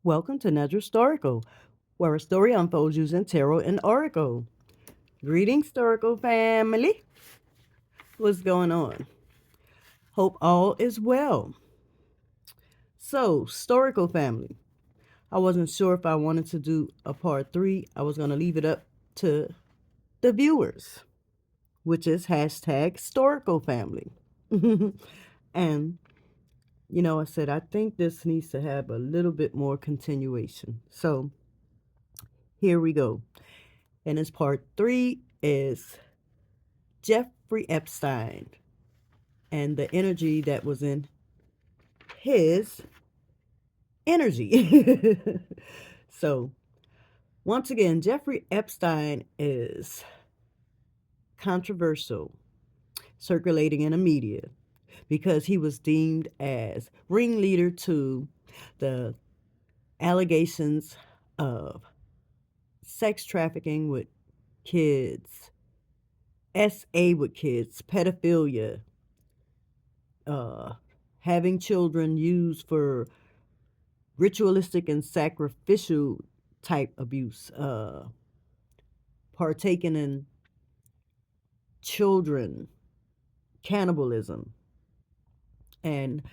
Welcome to Nedra Historical, where a story unfolds using tarot and oracle. Greetings, historical family. What's going on? Hope all is well. So, historical family. I wasn't sure if I wanted to do a part 3. I was going to leave it up to the viewers, which is hashtag historical family. And, I said, I think this needs to have a little bit more continuation. So, here we go. And this part 3 is Jeffrey Epstein and the energy that was in his energy. So, once again, Jeffrey Epstein is controversial, circulating in the media because he was deemed as ringleader to the allegations of sex trafficking with kids, SA with kids, pedophilia, having children used for ritualistic and sacrificial type abuse, partaking in children, cannibalism. And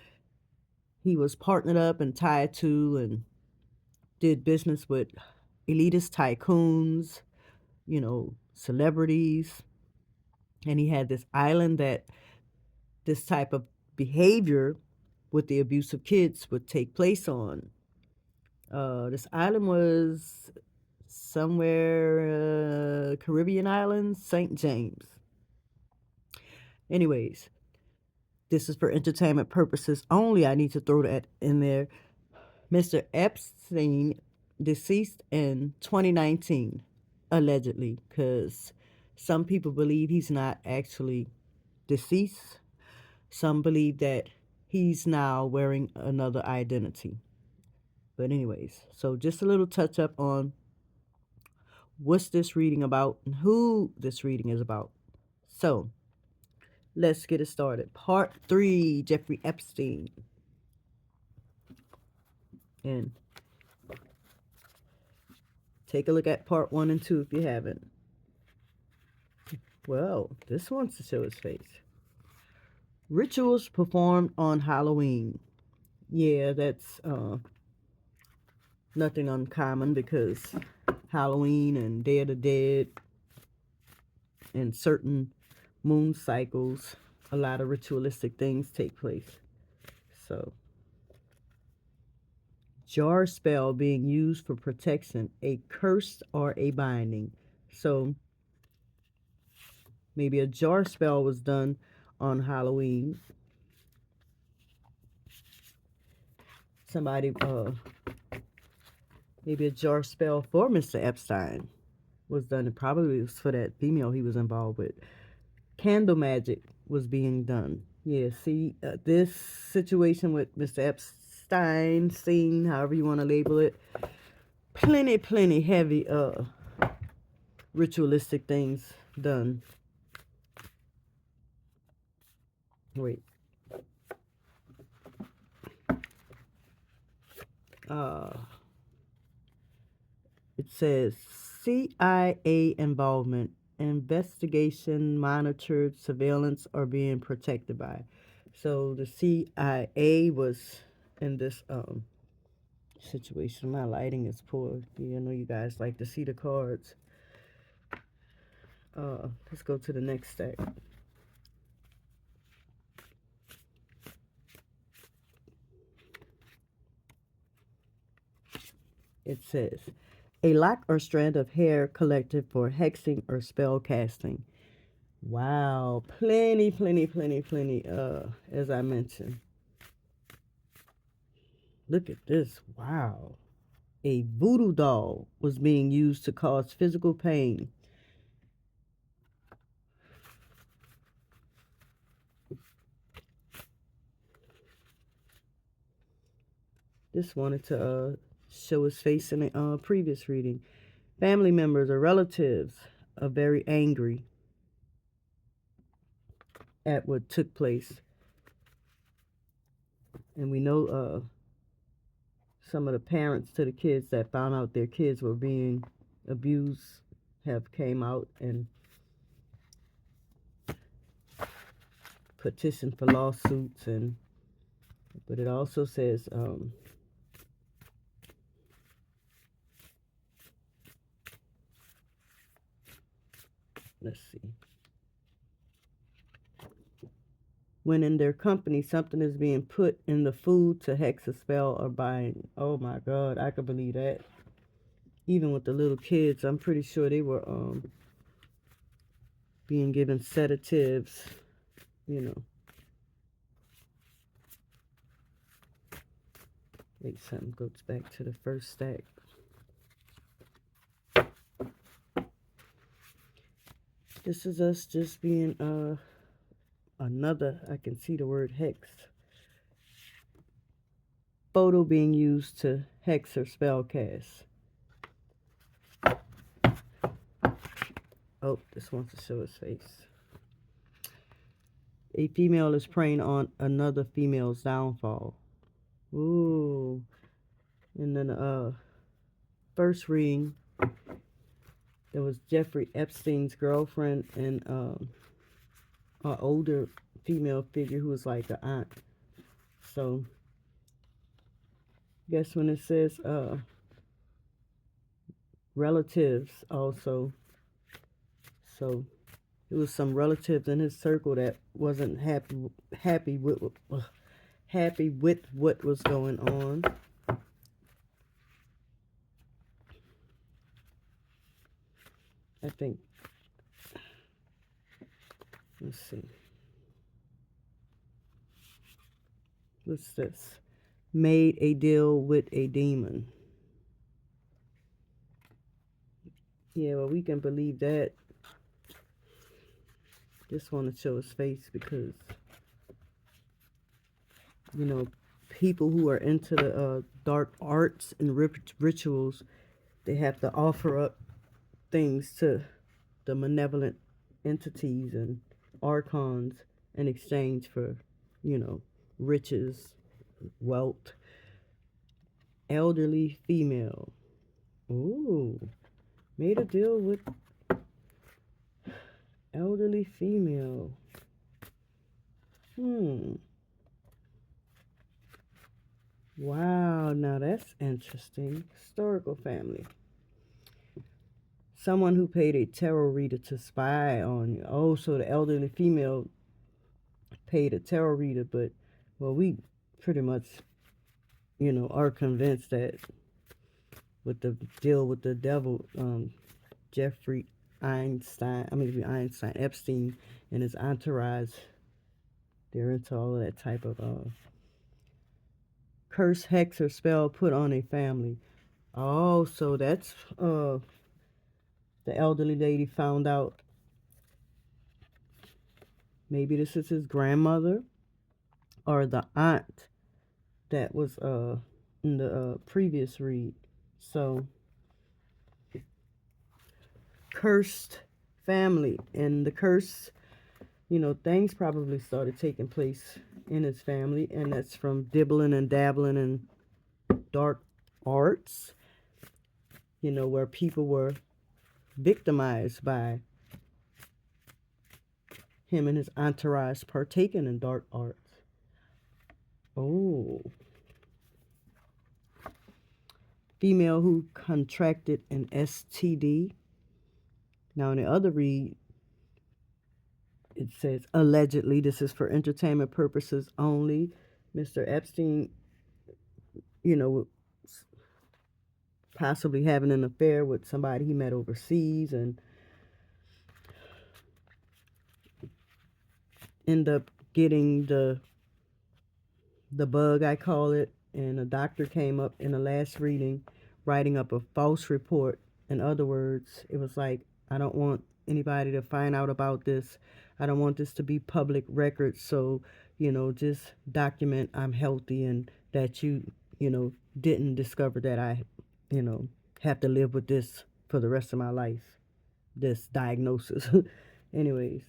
he was partnered up and tied to and did business with elitist tycoons, celebrities. And he had this island that this type of behavior with the abuse of kids would take place on. This island was somewhere Caribbean islands, St. James. Anyways, this is for entertainment purposes only. I need to throw that in there. Mr. Epstein deceased in 2019, allegedly, because some people believe he's not actually deceased. Some believe that he's now wearing another identity. But anyways, so just a little touch up on what's this reading about and who this reading is about. So let's get it started. Part 3, Jeffrey Epstein. And take a look at part 1 and 2 if you haven't. Well, this wants to show his face. Rituals performed on Halloween. Yeah, that's nothing uncommon because Halloween and Day of the Dead and certain moon cycles, a lot of ritualistic things take place. So, jar spell being used for protection, a curse or a binding. So, maybe a jar spell was done on Halloween. Somebody, maybe a jar spell for Mr. Epstein was done. It probably was for that female he was involved with. Candle magic was being done. Yeah, see, this situation with Mr. Epstein, scene, however you want to label it, plenty heavy ritualistic things done. Wait. It says CIA involvement, investigation, monitored, surveillance are being protected by. So the CIA was in this situation. My lighting is poor. I know you guys like to see the cards. Let's go to the next stack. It says, a lock or strand of hair collected for hexing or spell casting. Wow, plenty, as I mentioned. Look at this, wow. A voodoo doll was being used to cause physical pain. This wanted to show his face in a previous reading. Family members or relatives are very angry at what took place. And we know some of the parents to the kids that found out their kids were being abused have came out and petitioned for lawsuits. And but it also says let's see, when in their company something is being put in the food to hex a spell or bind. Oh my God, I could believe that. Even with the little kids, I'm pretty sure they were being given sedatives, you know. Wait, something goes back to the first stack. This is us just being another, I can see the word hex. Photo being used to hex or spell cast. Oh, this wants to show his face. A female is preying on another female's downfall. Ooh. And then first reading, there was Jeffrey Epstein's girlfriend and an older female figure who was like an aunt. So guess when it says relatives also, so it was some relatives in his circle that wasn't happy with what was going on. I think, let's see, what's this? Made a deal with a demon. Yeah, well, we can believe that. Just want to show his face because, you know, people who are into the dark arts and rituals, they have to offer up things to the malevolent entities and archons in exchange for, you know, riches, wealth. Elderly female. Ooh, made a deal with elderly female. Wow, now that's interesting. Historical family. Someone who paid a tarot reader to spy on you. Oh, so the elderly female paid a tarot reader, but, well, we pretty much, you know, are convinced that with the deal with the devil, Jeffrey Epstein and his entourage, they're into all of that type of curse, hex, or spell put on a family. Oh, so that's the elderly lady found out. Maybe this is his grandmother or the aunt that was in the previous read. So cursed family, and the curse, you know, things probably started taking place in his family, and that's from dibbling and dabbling in dark arts, you know, where people were victimized by him and his entourage partaking in dark arts. Oh. Female who contracted an STD. Now in the other read, it says allegedly, this is for entertainment purposes only. Mr. Epstein, you know, possibly having an affair with somebody he met overseas and end up getting the bug, I call it, and a doctor came up in the last reading writing up a false report. In other words, it was like, I don't want anybody to find out about this. I don't want this to be public record. So, you know, just document I'm healthy and that you know, didn't discover that I, you know, have to live with this for the rest of my life, this diagnosis. Anyways,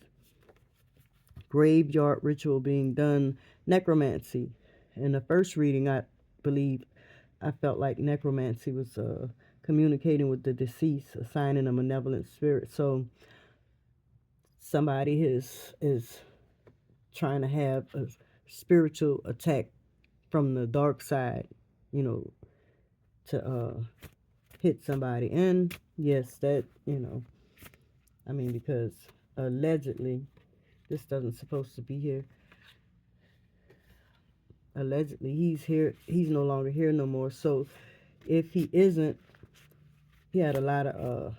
graveyard ritual being done, necromancy. In the first reading, I believe I felt like necromancy was communicating with the deceased, assigning a malevolent spirit. So somebody is trying to have a spiritual attack from the dark side, you know, to hit somebody. And yes, that, I mean, because allegedly this doesn't supposed to be here. Allegedly he's no longer here no more. So if he isn't, he had a lot of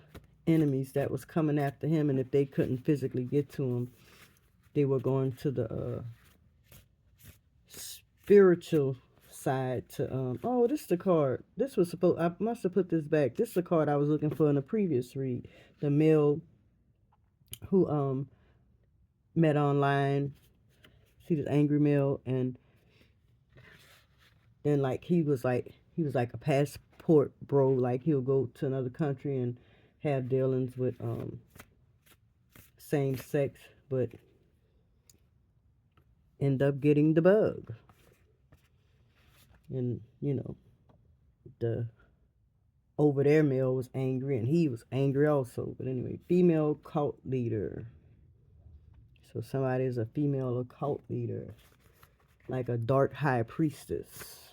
enemies that was coming after him, and if they couldn't physically get to him, they were going to the spiritual side to oh, this is the card. This was supposed, I must have put this back. This is the card I was looking for in the previous read. The male who met online. See this angry male, and then like he was like a passport bro. Like he'll go to another country and have dealings with same sex, but end up getting the bug. And the over there male was angry, and he was angry also. But anyway, female cult leader. So somebody is a female occult leader, like a dark high priestess.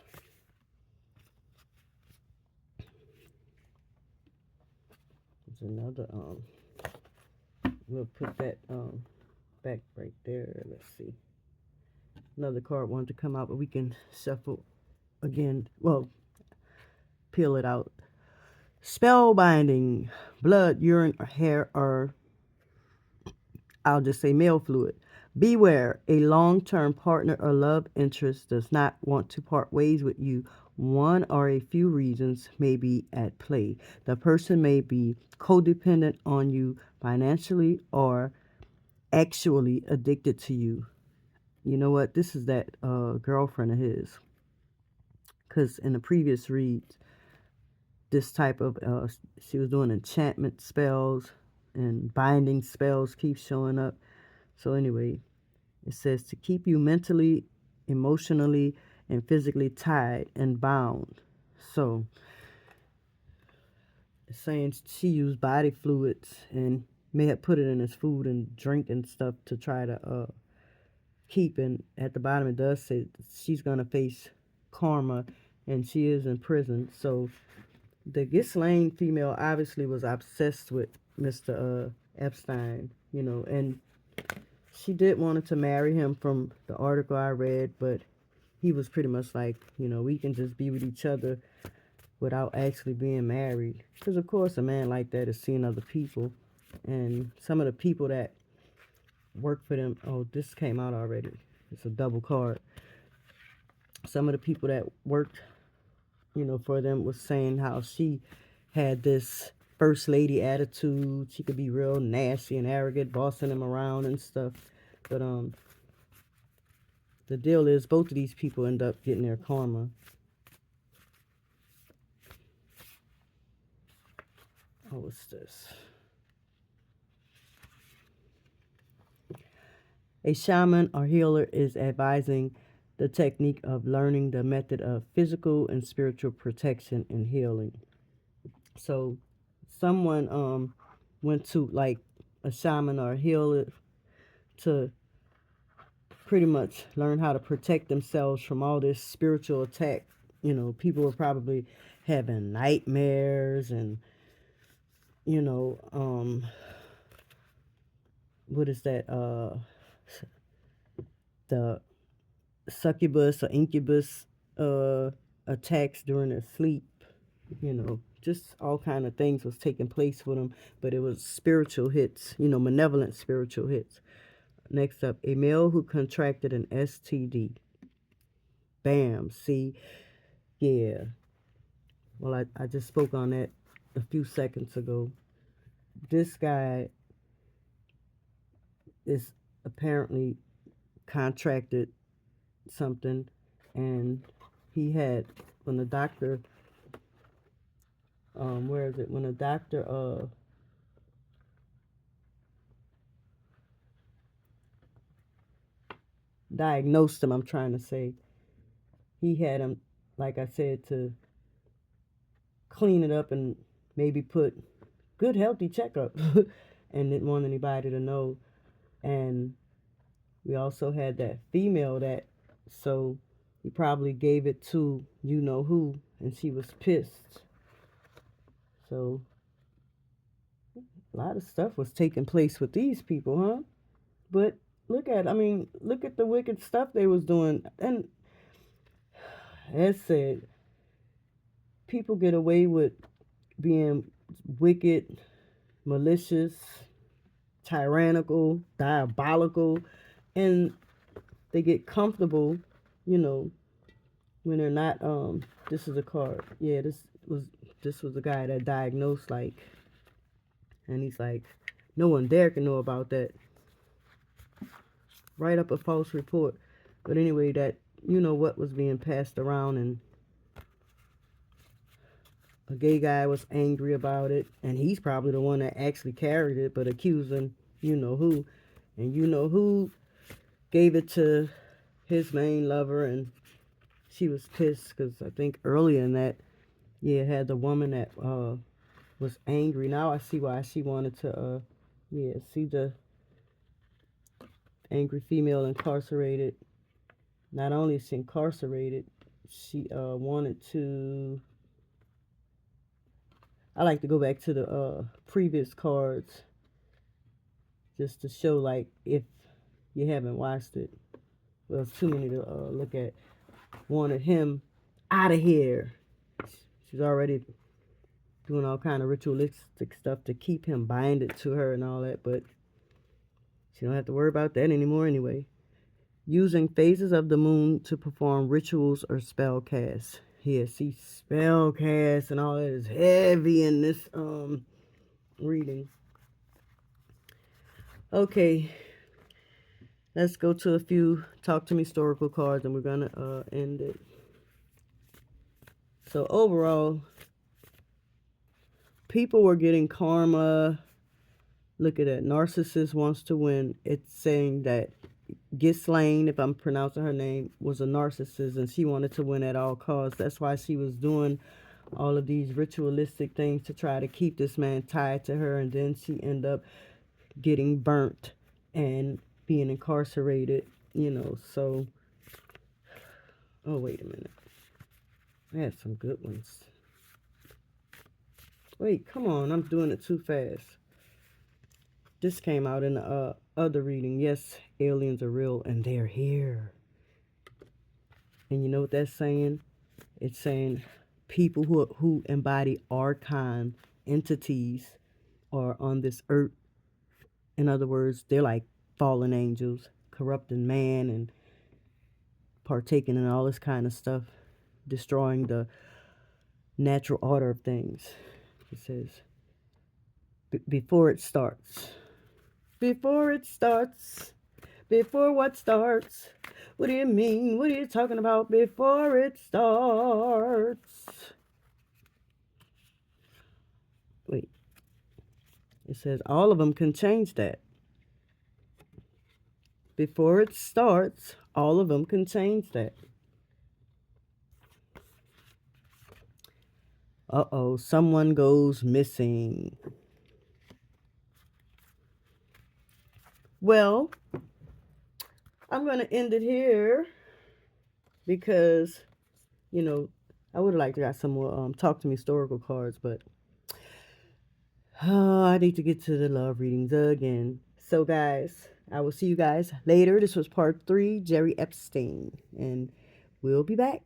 There's another we'll put that back right there. Let's see. Another card wanted to come out, but we can shuffle again. Well, peel it out. Spellbinding, blood, urine, or hair, or I'll just say male fluid. Beware, a long-term partner or love interest does not want to part ways with you. One or a few reasons may be at play. The person may be codependent on you financially or actually addicted to you. You know what? This is that girlfriend of his. Because in the previous reads, this type of, she was doing enchantment spells and binding spells keep showing up. So anyway, it says to keep you mentally, emotionally, and physically tied and bound. So it's saying she used body fluids and may have put it in his food and drink and stuff to try to keep. And at the bottom it does say she's going to face karma, and she is in prison. So the Ghislaine female obviously was obsessed with Mr. Epstein, and she did wanted to marry him from the article I read, but he was pretty much like, we can just be with each other without actually being married. Because, of course, a man like that is seeing other people. And some of the people that work for them, oh, this came out already. It's a double card. Some of the people that worked, for them was saying how she had this first lady attitude. She could be real nasty and arrogant, bossing them around and stuff. But the deal is both of these people end up getting their karma. Oh, what's this? A shaman or healer is advising the technique of learning the method of physical and spiritual protection and healing. So someone went to like a shaman or a healer to pretty much learn how to protect themselves from all this spiritual attack. People were probably having nightmares and what is that? The succubus or incubus attacks during their sleep. Just all kind of things was taking place with them, but it was spiritual hits. Malevolent spiritual hits. Next up, a male who contracted an STD. Bam. See, yeah. Well, I just spoke on that a few seconds ago. This guy is apparently contracted something, and he had, when the doctor where is it, when the doctor diagnosed him, I'm trying to say, he had him, like I said, to clean it up and maybe put good healthy checkup and didn't want anybody to know. And we also had that female that, so he probably gave it to you know who, and she was pissed. So a lot of stuff was taking place with these people, huh? But look at the wicked stuff they was doing. And as said, people get away with being wicked, malicious, tyrannical, diabolical, and they get comfortable, you know, when they're not. This is a card. Yeah, this was the guy that diagnosed, like, and he's like, no one there can know about that. Write up a false report. But anyway, that, you know, what was being passed around, and a gay guy was angry about it, and he's probably the one that actually carried it, but accusing you know who, and you know who gave it to his main lover, and she was pissed because I think earlier in that, yeah, had the woman that was angry. Now I see why she wanted to, yeah, see the angry female incarcerated. Not only is she incarcerated, she wanted to. I like to go back to the previous cards just to show, like, if you haven't watched it. Well, it's too many to look at. Wanted him out of here. She's already doing all kind of ritualistic stuff to keep him binded to her and all that, but she don't have to worry about that anymore anyway. Using phases of the moon to perform rituals or spell casts. Yeah, see, spell casts and all that is heavy in this reading. Okay, let's go to a few Talk to Me historical cards, and we're gonna end it. So overall, people were getting karma. Look at that. Narcissist wants to win. It's saying that Ghislaine, if I'm pronouncing her name, was a narcissist, and she wanted to win at all costs. That's why she was doing all of these ritualistic things to try to keep this man tied to her, and then she ended up getting burnt and being incarcerated, you know. So, oh, wait a minute. I had some good ones. Wait, come on. I'm doing it too fast. This came out in the other reading. Yes, aliens are real and they're here. And you know what that's saying? It's saying people who embody archon entities are on this earth. In other words, they're like fallen angels, corrupting man and partaking in all this kind of stuff, destroying the natural order of things. It says, before it starts. Before it starts. Before what starts? What do you mean? What are you talking about? Before it starts. Wait. It says all of them can change that. Before it starts, all of them can change that. Uh-oh, someone goes missing. Well, I'm going to end it here because, you know, I would have liked to got some more Talk to Me historical cards, but I need to get to the love readings again. So, guys, I will see you guys later. This was part 3, Jerry Epstein, and we'll be back.